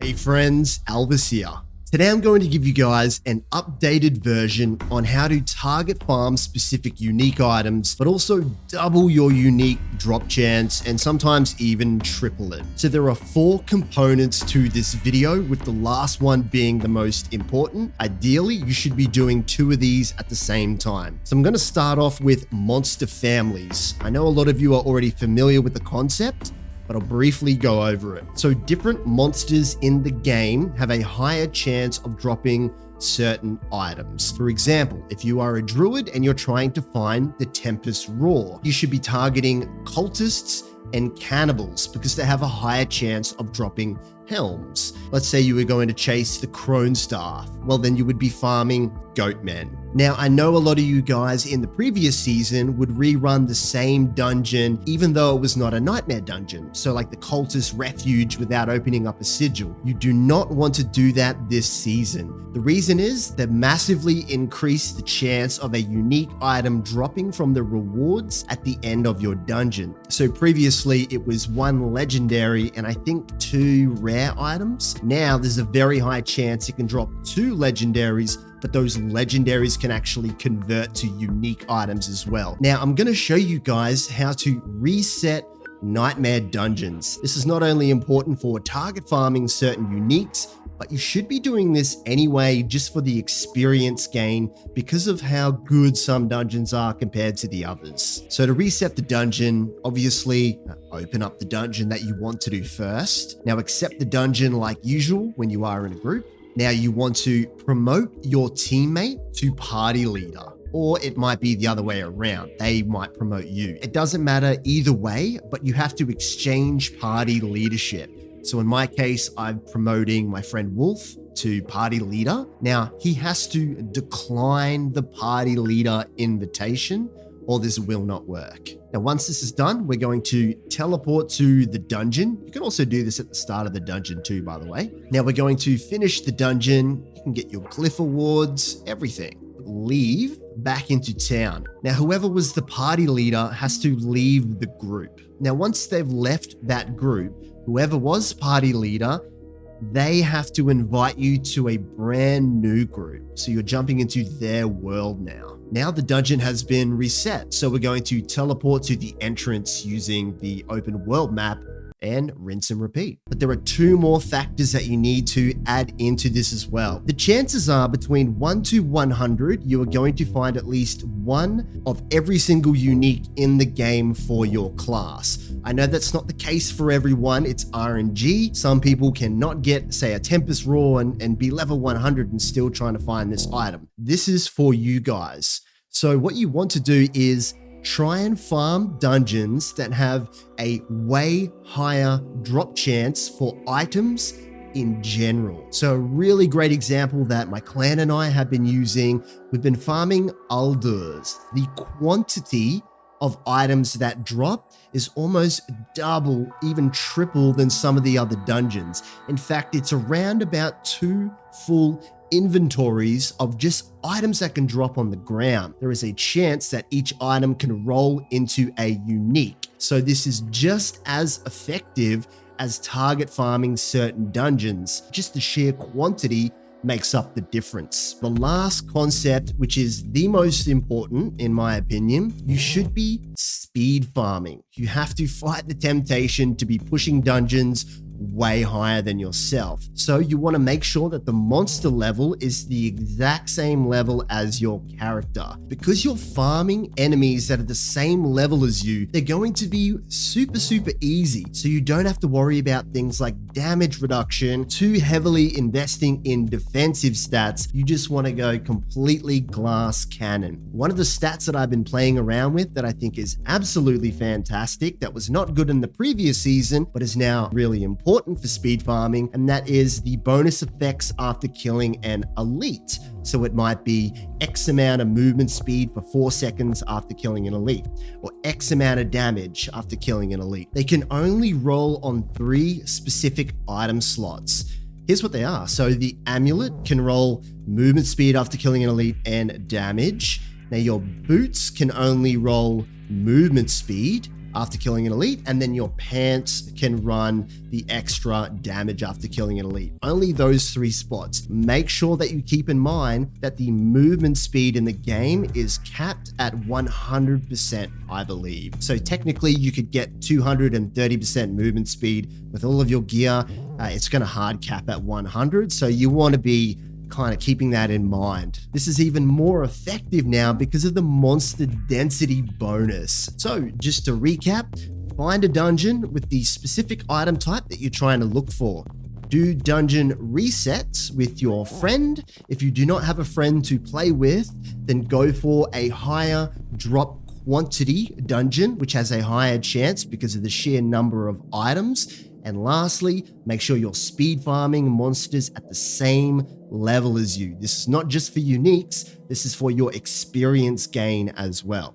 Hey friends, Alvis here. Today I'm going to give you guys an updated version on how to target farm specific unique items, but also double your unique drop chance and sometimes even triple it. So there are 4 components to this video, with the last one being the most important. Ideally, you should be doing 2 of these at the same time. So I'm going to start off with monster families. I know a lot of you are already familiar with the concept, but I'll briefly go over it. So different monsters in the game have a higher chance of dropping certain items. For example, if you are a druid and you're trying to find the Tempest Roar, you should be targeting cultists and cannibals because they have a higher chance of dropping Helms. Let's say you were going to chase the Crone Staff. Well, then you would be farming Goatmen. Now, I know a lot of you guys in the previous season would rerun the same dungeon, even though it was not a Nightmare Dungeon. So like the Cultist Refuge without opening up a sigil. You do not want to do that this season. The reason is that massively increase the chance of a unique item dropping from the rewards at the end of your dungeon. So previously it was 1 legendary and I think 2 rare items. Now there's a very high chance it can drop 2 legendaries, but those legendaries can actually convert to unique items as well. Now, I'm going to show you guys how to reset Nightmare Dungeons. This is not only important for target farming certain uniques, but you should be doing this anyway just for the experience gain because of how good some dungeons are compared to the others. So to reset the dungeon, obviously open up the dungeon that you want to do first. Now accept the dungeon like usual when you are in a group. Now you want to promote your teammate to party leader, or it might be the other way around. They might promote you. It doesn't matter either way, but you have to exchange party leadership. So in my case, I'm promoting my friend Wolf to party leader. Now he has to decline the party leader invitation or this will not work. Now, once this is done, we're going to teleport to the dungeon. You can also do this at the start of the dungeon too, by the way. Now we're going to finish the dungeon. You can get your glyph awards, everything. Leave back into town. Now, whoever was the party leader has to leave the group. Now, once they've left that group, whoever was party leader, they have to invite you to a brand new group. So you're jumping into their world now. Now the dungeon has been reset. So we're going to teleport to the entrance using the open world map and rinse and repeat. But there are 2 more factors that you need to add into this as well. The chances are between 1 to 100, you are going to find at least 1 of every single unique in the game for your class. I know that's not the case for everyone, it's RNG. Some people cannot get, say, a Tempest Roar and be level 100 and still trying to find this item. This is for you guys. So what you want to do is try and farm dungeons that have a way higher drop chance for items in general. So a really great example that my clan and I have been using, we've been farming Aldurs. The quantity of items that drop is almost double, even triple than some of the other dungeons. In fact, it's around about 2 full inventories of just items that can drop on the ground. There is a chance that each item can roll into a unique. So this is just as effective as target farming certain dungeons. Just the sheer quantity makes up the difference. The last concept, which is the most important in my opinion, you should be speed farming. You have to fight the temptation to be pushing dungeons way higher than yourself. So you want to make sure that the monster level is the exact same level as your character. Because you're farming enemies that are the same level as you, they're going to be super easy. So you don't have to worry about things like damage reduction, too heavily investing in defensive stats. You just want to go completely glass cannon. One of the stats that I've been playing around with that I think is absolutely fantastic, that was not good in the previous season, but is now really important for speed farming, and that is the bonus effects after killing an elite. So it might be X amount of movement speed for 4 seconds after killing an elite, or X amount of damage after killing an elite. They can only roll on 3 specific item slots. Here's what they are. So the amulet can roll movement speed after killing an elite and damage. Now your boots can only roll movement speed. after killing an elite, and then your pants can run the extra damage after killing an elite. Only those 3 spots. Make sure that you keep in mind that the movement speed in the game is capped at 100%, I believe. So technically you could get 230% movement speed with all of your gear. It's going to hard cap at 100, so you want to be kind of keeping that in mind. This is even more effective now because of the monster density bonus. So just to recap, find a dungeon with the specific item type that you're trying to look for. Do dungeon resets with your friend. If you do not have a friend to play with, then go for a higher drop quantity dungeon, which has a higher chance because of the sheer number of items. And lastly, make sure you're speed farming monsters at the same level as you. This is not just for uniques, this is for your experience gain as well.